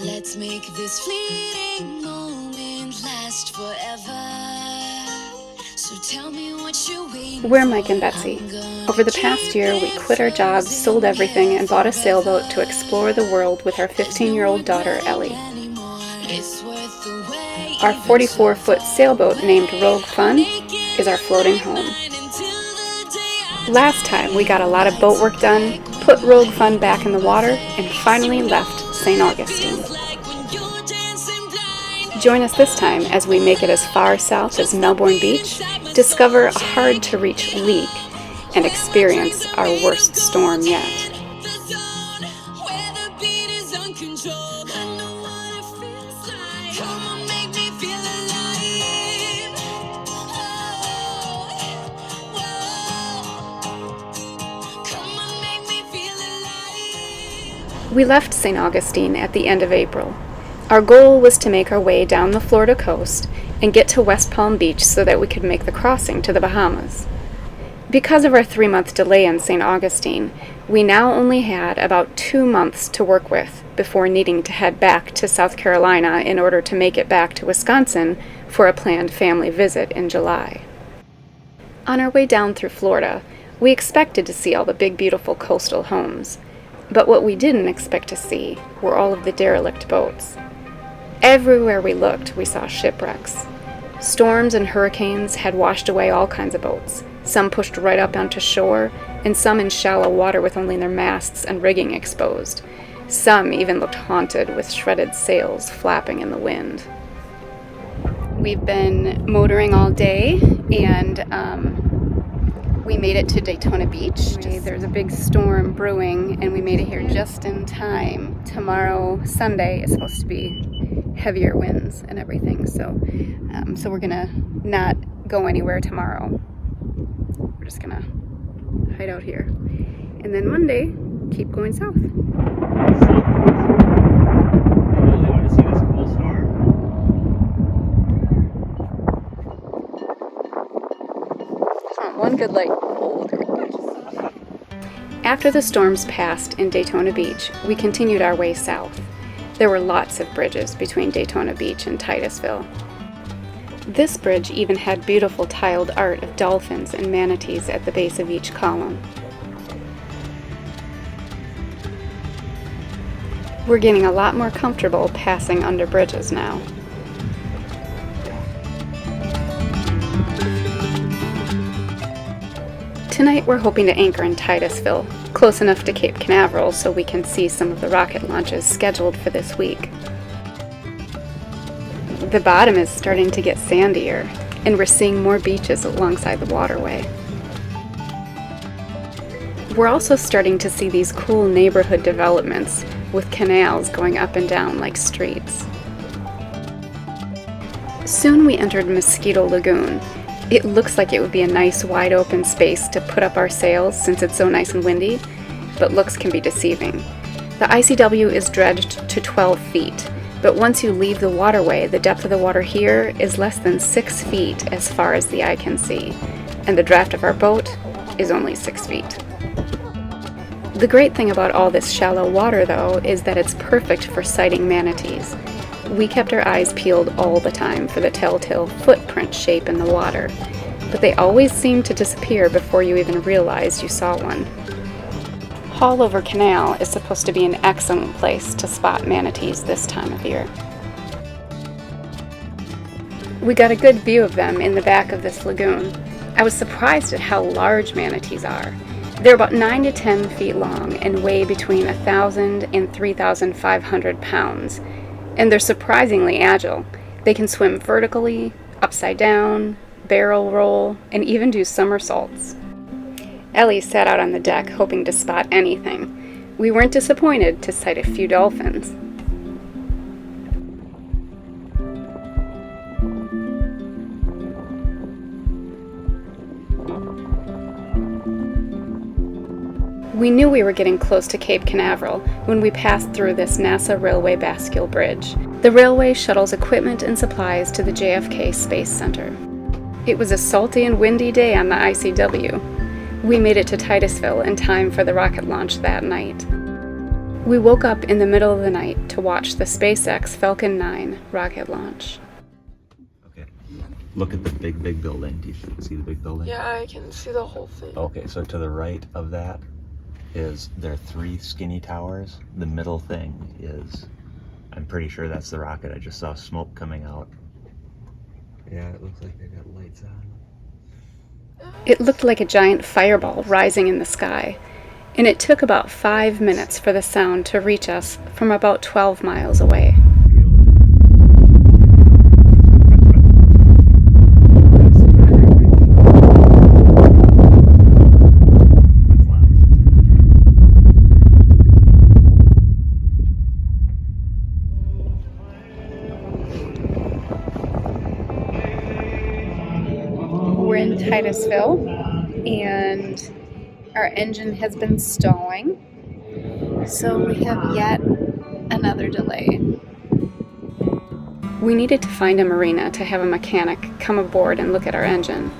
Let's make this fleeting moment last forever. So tell me what you're waiting We're Mike and Betsy. Over the past year, we quit our jobs, sold everything, and bought a sailboat to explore the world with our 15-year-old daughter, Ellie. Our 44-foot sailboat named Rogue Fun is our floating home. Last time, we got a lot of boat work done, put Rogue Fun back in the water, and finally left St. Augustine. Join us this time as we make it as far south as Melbourne Beach, discover a hard-to-reach leak, and experience our worst storm yet. We left St. Augustine at the end of April. Our goal was to make our way down the Florida coast and get to West Palm Beach so that we could make the crossing to the Bahamas. Because of our 3-month delay in St. Augustine, we now only had about 2 months to work with before needing to head back to South Carolina in order to make it back to Wisconsin for a planned family visit in July. On our way down through Florida, we expected to see all the big, beautiful coastal homes. But what we didn't expect to see were all of the derelict boats. Everywhere we looked, we saw shipwrecks. Storms and hurricanes had washed away all kinds of boats, some pushed right up onto shore, and some in shallow water with only their masts and rigging exposed. Some even looked haunted with shredded sails flapping in the wind. We've been motoring all day, and we made it to Daytona Beach. There's a big storm brewing, and we made it here just in time. Tomorrow, Sunday, is supposed to be heavier winds and everything, so we're gonna not go anywhere tomorrow. We're just gonna hide out here, and then Monday, keep going south. One good light hold. After the storms passed in Daytona Beach, we continued our way south. There were lots of bridges between Daytona Beach and Titusville. This bridge even had beautiful tiled art of dolphins and manatees at the base of each column. We're getting a lot more comfortable passing under bridges now. Tonight we're hoping to anchor in Titusville, close enough to Cape Canaveral so we can see some of the rocket launches scheduled for this week. The bottom is starting to get sandier, and we're seeing more beaches alongside the waterway. We're also starting to see these cool neighborhood developments with canals going up and down like streets. Soon we entered Mosquito Lagoon. It looks like it would be a nice wide open space to put up our sails since it's so nice and windy, but looks can be deceiving. The ICW is dredged to 12 feet, but once you leave the waterway, the depth of the water here is less than 6 feet as far as the eye can see, and the draft of our boat is only 6 feet. The great thing about all this shallow water, though, is that it's perfect for sighting manatees. We kept our eyes peeled all the time for the telltale footprint shape in the water, but they always seemed to disappear before you even realized you saw one. Haulover Canal is supposed to be an excellent place to spot manatees this time of year. We got a good view of them in the back of this lagoon. I was surprised at how large manatees are. They're about 9 to 10 feet long and weigh between 1,000 and 3,500 pounds. And they're surprisingly agile. They can swim vertically, upside down, barrel roll, and even do somersaults. Ellie sat out on the deck hoping to spot anything. We weren't disappointed to sight a few dolphins. We knew we were getting close to Cape Canaveral when we passed through this NASA Railway Bascule Bridge. The railway shuttles equipment and supplies to the JFK Space Center. It was a salty and windy day on the ICW. We made it to Titusville in time for the rocket launch that night. We woke up in the middle of the night to watch the SpaceX Falcon 9 rocket launch. Okay, look at the big building. Do you see the big building? Yeah, I can see the whole thing. Okay, so to the right of that there are 3 skinny towers. The middle thing is, I'm pretty sure that's the rocket. I just saw smoke coming out. Yeah, it looks like they got lights on. It looked like a giant fireball rising in the sky, and it took about 5 minutes for the sound to reach us from about 12 miles away. We're in Titusville, and our engine has been stalling, so we have yet another delay. We needed to find a marina to have a mechanic come aboard and look at our engine.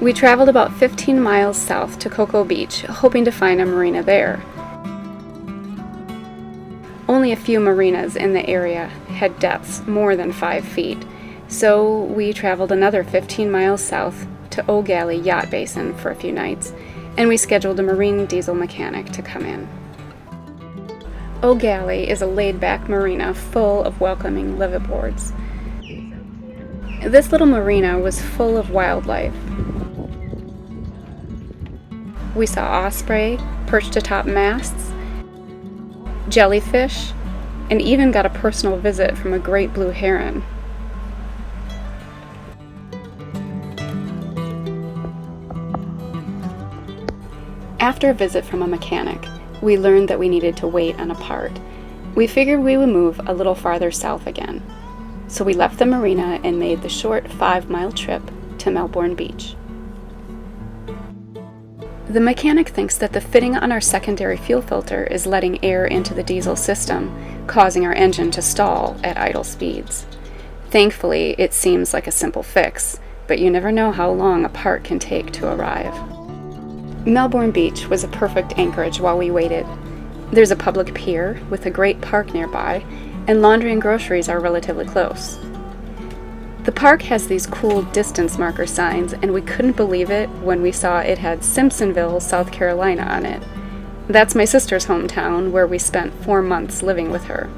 We traveled about 15 miles south to Cocoa Beach, hoping to find a marina there. Only a few marinas in the area had depths more than 5 feet, so we traveled another 15 miles south to O'Galley Yacht Basin for a few nights, and we scheduled a marine diesel mechanic to come in. O'Galley is a laid-back marina full of welcoming liveaboards. This little marina was full of wildlife. We saw osprey perched atop masts, jellyfish, and even got a personal visit from a great blue heron. After a visit from a mechanic, we learned that we needed to wait on a part. We figured we would move a little farther south again. So we left the marina and made the short 5-mile trip to Melbourne Beach. The mechanic thinks that the fitting on our secondary fuel filter is letting air into the diesel system, causing our engine to stall at idle speeds. Thankfully, it seems like a simple fix, but you never know how long a part can take to arrive. Melbourne Beach was a perfect anchorage while we waited. There's a public pier with a great park nearby, and laundry and groceries are relatively close. The park has these cool distance marker signs, and we couldn't believe it when we saw it had Simpsonville, South Carolina on it. That's my sister's hometown, where we spent 4 months living with her.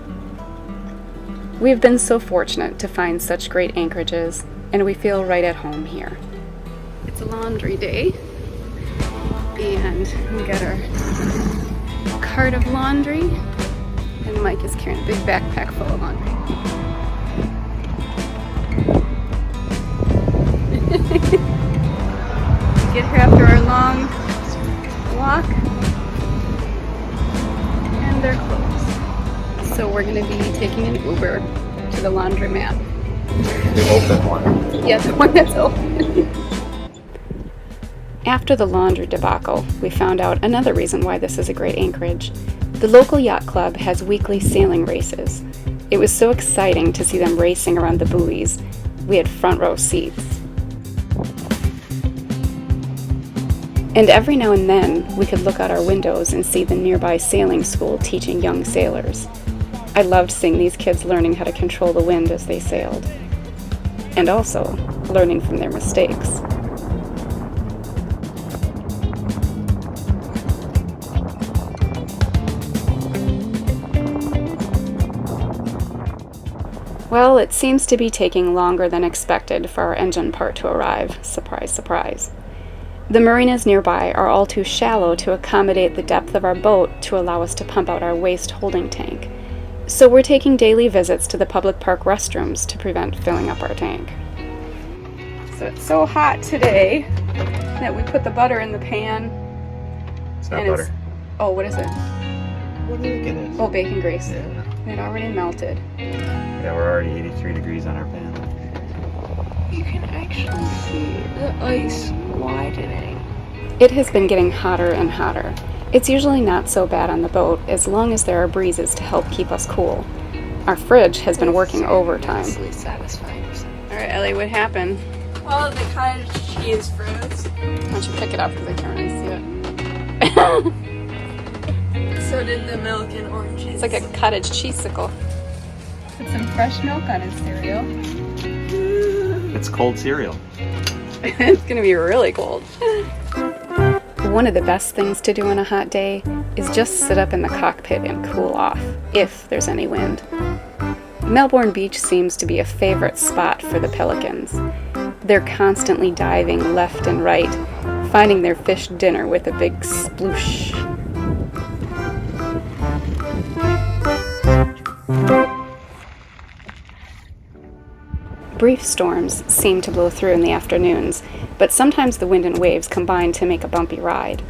We've been so fortunate to find such great anchorages, and we feel right at home here. It's a laundry day. And we got our cart of laundry, and Mike is carrying a big backpack full of laundry. Get here after our long walk, and they're closed. So we're going to be taking an Uber to the laundromat. The open one? Yeah, the one that's open. After the laundry debacle, we found out another reason why this is a great anchorage. The local Yacht Club has weekly sailing races. It was so exciting to see them racing around the buoys. We had front row seats. And every now and then, we could look out our windows and see the nearby sailing school teaching young sailors. I loved seeing these kids learning how to control the wind as they sailed, and also learning from their mistakes. Well, it seems to be taking longer than expected for our engine part to arrive. Surprise, surprise. The marinas nearby are all too shallow to accommodate the depth of our boat to allow us to pump out our waste holding tank. So we're taking daily visits to the public park restrooms to prevent filling up our tank. So it's so hot today that we put the butter in the pan. It's not butter. Oh, what is it? What do you think it is? Oh, bacon grease. Yeah. It already melted. Yeah, we're already 83 degrees on our pan. You can actually see the ice widening. It has been getting hotter and hotter. It's usually not so bad on the boat as long as there are breezes to help keep us cool. Our fridge has been working overtime. Satisfying. All right, Ellie, what happened? All of the cottage cheese fruits. Why don't you pick it up because I can't really see it. So did the milk and oranges. It's like a cottage cheesicle. Put some fresh milk on his cereal. It's cold cereal. It's gonna be really cold. One of the best things to do on a hot day is just sit up in the cockpit and cool off, if there's any wind. Melbourne Beach seems to be a favorite spot for the pelicans. They're constantly diving left and right, finding their fish dinner with a big sploosh. Brief storms seem to blow through in the afternoons, but sometimes the wind and waves combine to make a bumpy ride.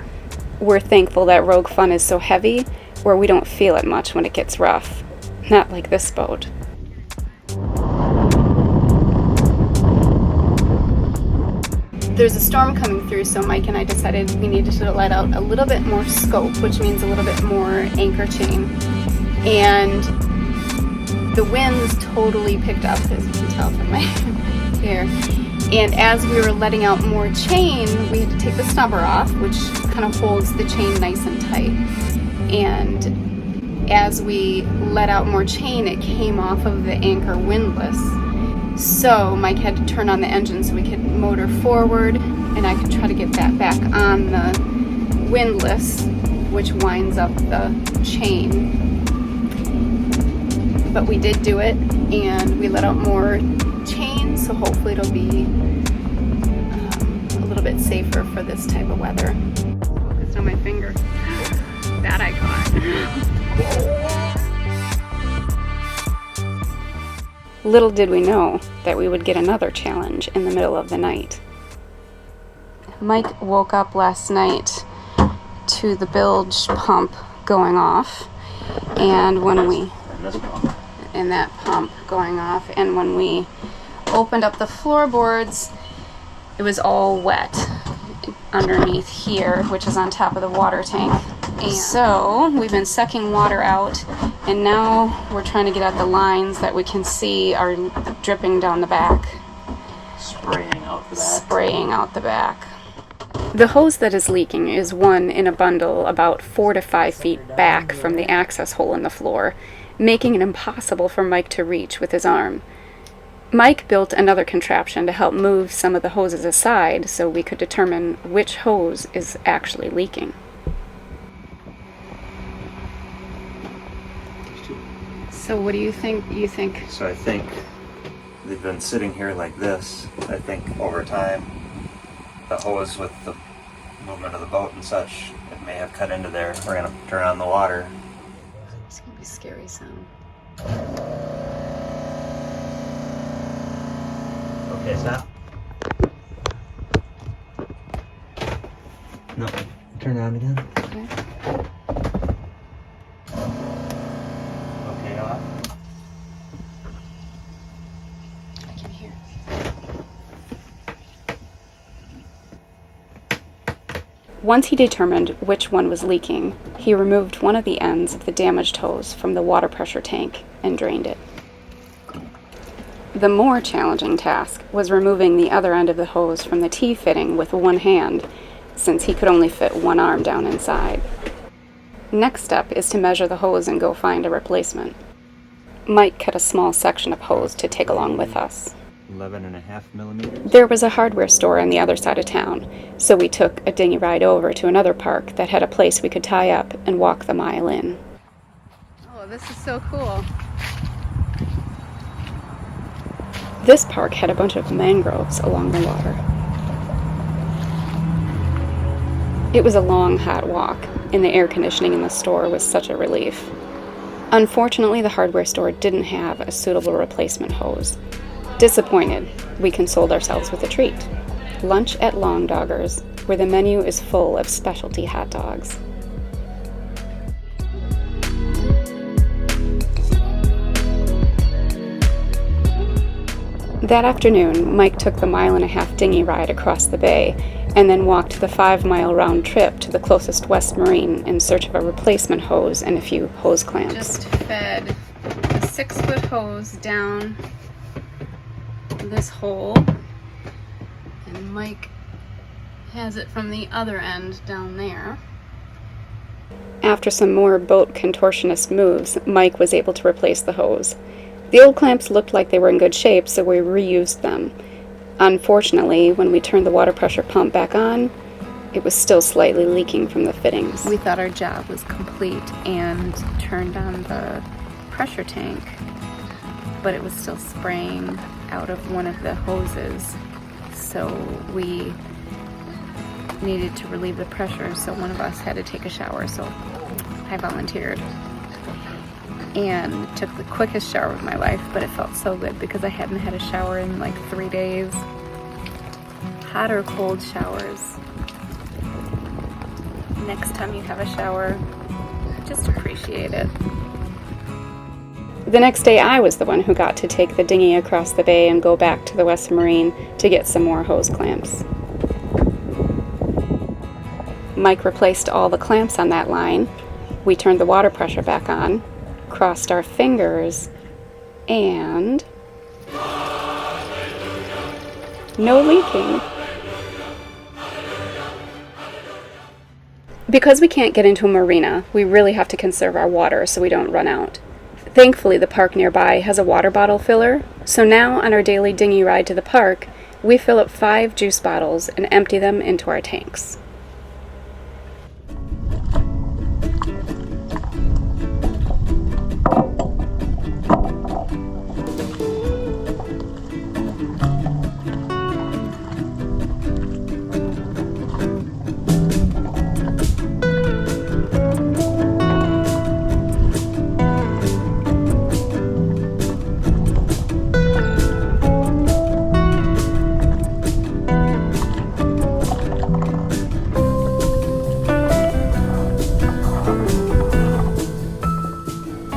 We're thankful that Rogue Fun is so heavy, where we don't feel it much when it gets rough. Not like this boat. There's a storm coming through, so Mike and I decided we needed to let out a little bit more scope, which means a little bit more anchor chain. And the winds totally picked up, as you can tell from my hair. And as we were letting out more chain, we had to take the snubber off, which kind of holds the chain nice and tight. And as we let out more chain, it came off of the anchor windlass. So Mike had to turn on the engine so we could motor forward, and I could try to get that back on the windlass, which winds up the chain. But we did do it, and we let out more chain, so hopefully it'll be a little bit safer for this type of weather. Focused on my finger. That I caught. Little did we know that we would get another challenge in the middle of the night. Mike woke up last night to the bilge pump going off, and when we that pump going off, and when we opened up the floorboards, it was all wet underneath here, which is on top of the water tank. And so we've been sucking water out, and now we're trying to get at the lines that we can see are dripping down the back. Spraying out the back. Spraying out the back. The hose that is leaking is one in a bundle about 4 to 5 feet back from the access hole in the floor, making it impossible for Mike to reach with his arm. Mike built another contraption to help move some of the hoses aside so we could determine which hose is actually leaking. So what do you think? So I think they've been sitting here like this. I think over time, the hose with the movement of the boat and such, it may have cut into there. We're gonna turn on the water. It's gonna be a scary sound. Okay, stop. No, turn it on again. Okay. Okay, off. I can hear. Once he determined which one was leaking, he removed one of the ends of the damaged hose from the water pressure tank and drained it. The more challenging task was removing the other end of the hose from the T-fitting with one hand, since he could only fit one arm down inside. Next step is to measure the hose and go find a replacement. Mike cut a small section of hose to take along with us. 11.5 millimeters. There was a hardware store on the other side of town, so we took a dinghy ride over to another park that had a place we could tie up and walk the mile in. Oh, this is so cool. This park had a bunch of mangroves along the water. It was a long, hot walk, and the air conditioning in the store was such a relief. Unfortunately, the hardware store didn't have a suitable replacement hose. Disappointed, we consoled ourselves with a treat. Lunch at Long Doggers, where the menu is full of specialty hot dogs. That afternoon, Mike took the 1.5-mile dinghy ride across the bay and then walked the 5-mile round trip to the closest West Marine in search of a replacement hose and a few hose clamps. Just fed a 6-foot hose down this hole And Mike has it from the other end down there. After some more boat contortionist moves, Mike was able to replace the hose. The old clamps looked like they were in good shape, so we reused them. Unfortunately, when we turned the water pressure pump back on, it was still slightly leaking from the fittings. We thought our job was complete and turned on the pressure tank, but it was still spraying out of one of the hoses, so we needed to relieve the pressure, so one of us had to take a shower, so I volunteered and took the quickest shower of my life, but it felt so good because I hadn't had a shower in like 3 days. Hot or cold showers. Next time you have a shower, just appreciate it. The next day I was the one who got to take the dinghy across the bay and go back to the West Marine to get some more hose clamps. Mike replaced all the clamps on that line. We turned the water pressure back on, crossed our fingers, and no leaking. Because we can't get into a marina, we really have to conserve our water so we don't run out. Thankfully, the park nearby has a water bottle filler, so now on our daily dinghy ride to the park, we fill up 5 juice bottles and empty them into our tanks.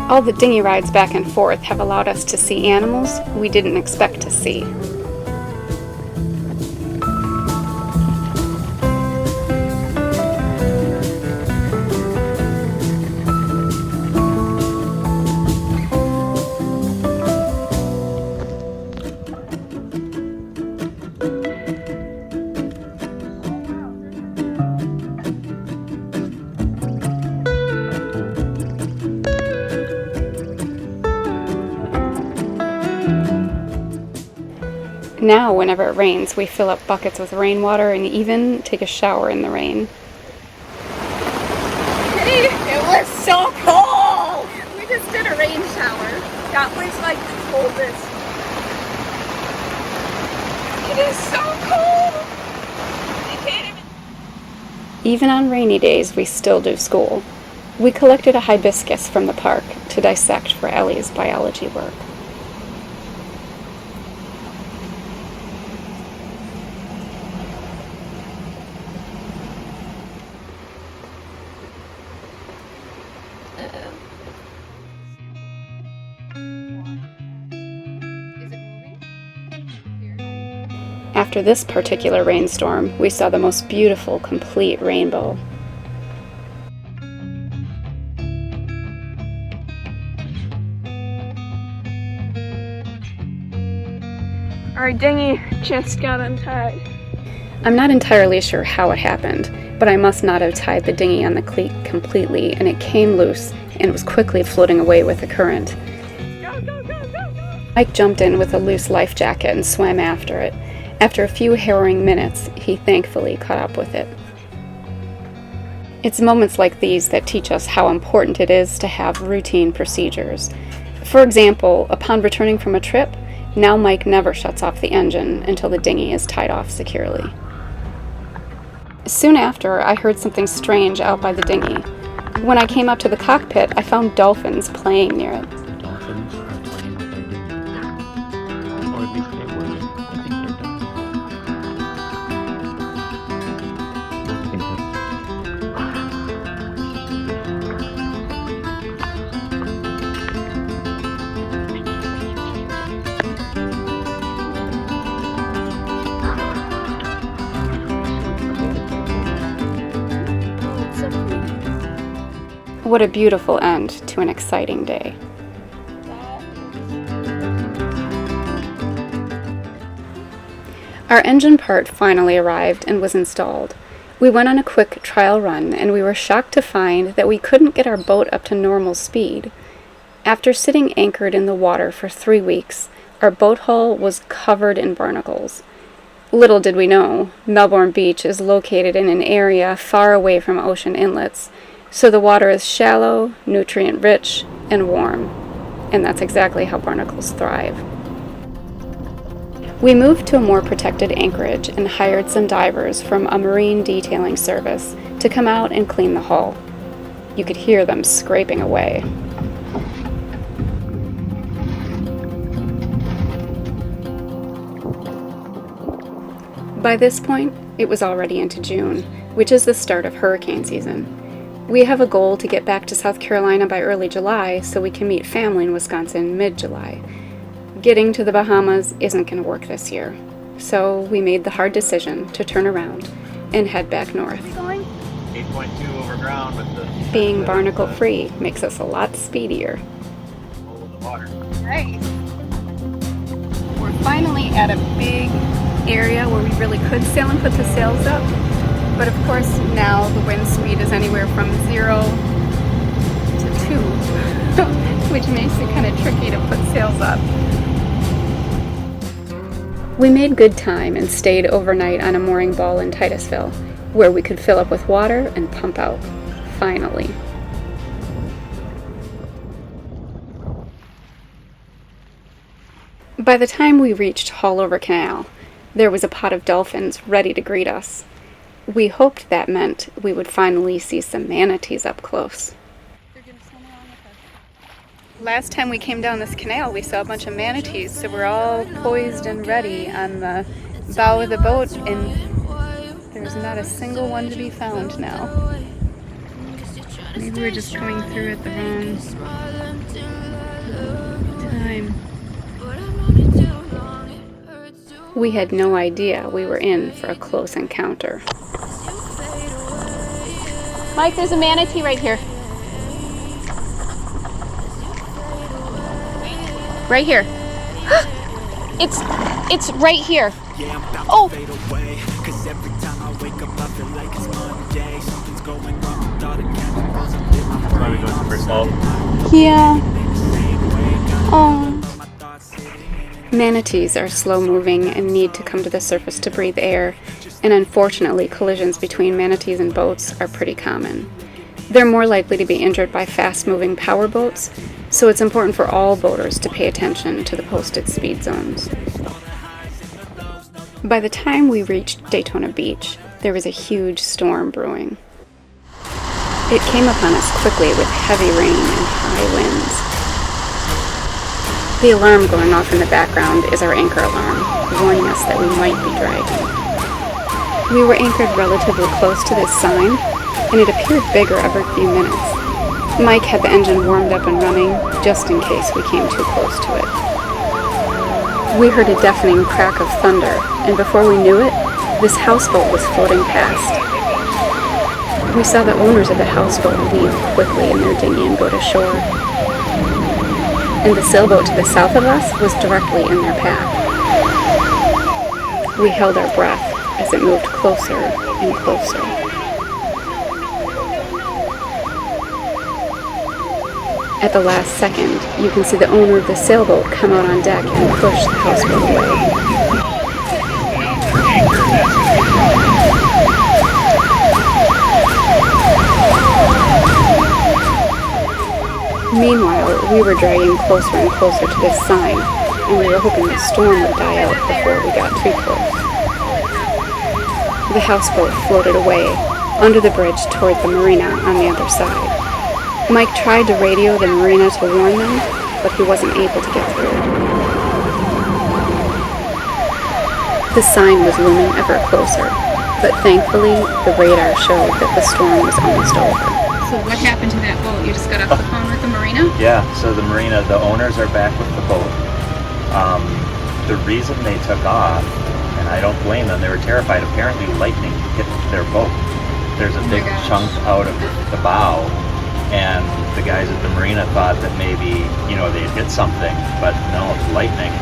All the dinghy rides back and forth have allowed us to see animals we didn't expect to see. Now, whenever it rains, we fill up buckets with rainwater and even take a shower in the rain. Hey, it was so cold! We just did a rain shower. That was like the coldest. It is so cold! I can't even... Even on rainy days, we still do school. We collected a hibiscus from the park to dissect for Ellie's biology work. After this particular rainstorm, we saw the most beautiful, complete rainbow. Our dinghy just got untied. I'm not entirely sure how it happened, but I must not have tied the dinghy on the cleat completely, and it came loose and was quickly floating away with the current. Go, go, go, go, go! Mike jumped in with a loose life jacket and swam after it. After a few harrowing minutes, he thankfully caught up with it. It's moments like these that teach us how important it is to have routine procedures. For example, upon returning from a trip, now Mike never shuts off the engine until the dinghy is tied off securely. Soon after, I heard something strange out by the dinghy. When I came up to the cockpit, I found dolphins playing near it. Dolphins are playing with their dinghy. Or at least they were. I think they're done. I think What a beautiful end to an exciting day. Our engine part finally arrived and was installed. We went on a quick trial run, and we were shocked to find that we couldn't get our boat up to normal speed. After sitting anchored in the water for 3 weeks, our boat hull was covered in barnacles. Little did we know, Melbourne Beach is located in an area far away from ocean inlets, so the water is shallow, nutrient-rich, and warm. And that's exactly how barnacles thrive. We moved to a more protected anchorage and hired some divers from a marine detailing service to come out and clean the hull. You could hear them scraping away. By this point, it was already into June, which is the start of hurricane season. We have a goal to get back to South Carolina by early July so we can meet family in Wisconsin mid-July. Getting to the Bahamas isn't going to work this year, so we made the hard decision to turn around and head back north. 8.2 over ground with the... Being barnacle-free makes us a lot speedier. Hold the water. Nice. We're finally at a big area where we really could sail and put the sails up, but of course now the wind speed is anywhere from 0 to 2, which makes it kind of tricky to put sails up. We made good time and stayed overnight on a mooring ball in Titusville, where we could fill up with water and pump out. Finally. By the time we reached Haulover Canal, there was a pod of dolphins ready to greet us. We hoped that meant we would finally see some manatees up close. Last time we came down this canal, we saw a bunch of manatees, so we're all poised and ready on the bow of the boat, and there's not a single one to be found now. Maybe we're just coming through at the wrong time. We had no idea we were in for a close encounter. Mike, there's a manatee right here. Right here. It's right here. Oh! Probably going for slow. Yeah. Oh. Manatees are slow-moving and need to come to the surface to breathe air, and unfortunately collisions between manatees and boats are pretty common. They're more likely to be injured by fast-moving power boats, so it's important for all boaters to pay attention to the posted speed zones. By the time we reached Daytona Beach, there was a huge storm brewing. It came upon us quickly with heavy rain and high winds. The alarm going off in the background is our anchor alarm, warning us that we might be dragging. We were anchored relatively close to this sign, and it appeared bigger every few minutes. Mike had the engine warmed up and running, just in case we came too close to it. We heard a deafening crack of thunder, and before we knew it, this houseboat was floating past. We saw the owners of the houseboat leave quickly in their dinghy and go to shore. And the sailboat to the south of us was directly in their path. We held our breath as it moved closer and closer. At the last second, you can see the owner of the sailboat come out on deck and push the houseboat away. Meanwhile, we were dragging closer and closer to this sign, and we were hoping the storm would die out before we got too close. The houseboat floated away, under the bridge toward the Marina on the other side. Mike tried to radio the Marina to warn them, but he wasn't able to get through. The sign was looming ever closer, but thankfully the radar showed that the storm was almost over. So what happened to that boat? You just got off the phone with the Marina? Yeah, so the Marina, the owners are back with the boat. The reason they took off, and I don't blame them, they were terrified. Apparently lightning hit their boat. There's a big chunk out of the bow, and the guys at the Marina thought that maybe, they'd hit something, but no, lightning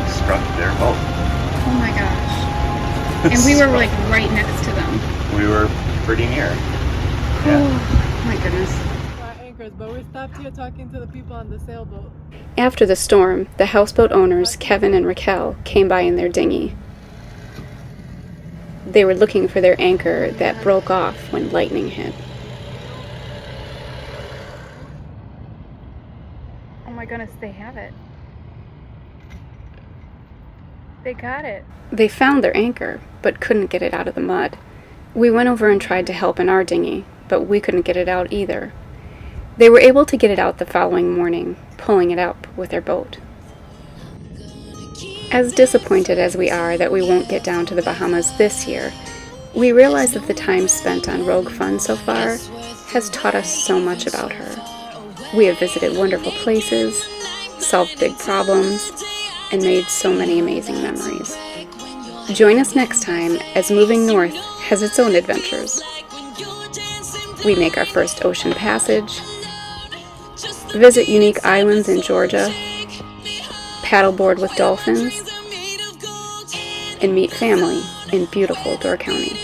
struck their boat. Oh my gosh. And we were like right next to them. We were pretty near. Oh my goodness. Anchors, but we stopped here talking to the people on the sailboat. After the storm, the houseboat owners, Kevin and Raquel, came by in their dinghy. They were looking for their anchor that broke off when lightning hit. Oh my goodness, they have it. They got it. They found their anchor, but couldn't get it out of the mud. We went over and tried to help in our dinghy, but we couldn't get it out either. They were able to get it out the following morning, pulling it up with their boat. As disappointed as we are that we won't get down to the Bahamas this year, we realize that the time spent on Rogue Fun so far has taught us so much about her. We have visited wonderful places, solved big problems, and made so many amazing memories. Join us next time as Moving North has its own adventures. We make our first ocean passage, visit unique islands in Georgia, paddleboard with dolphins, and meet family in beautiful Door County.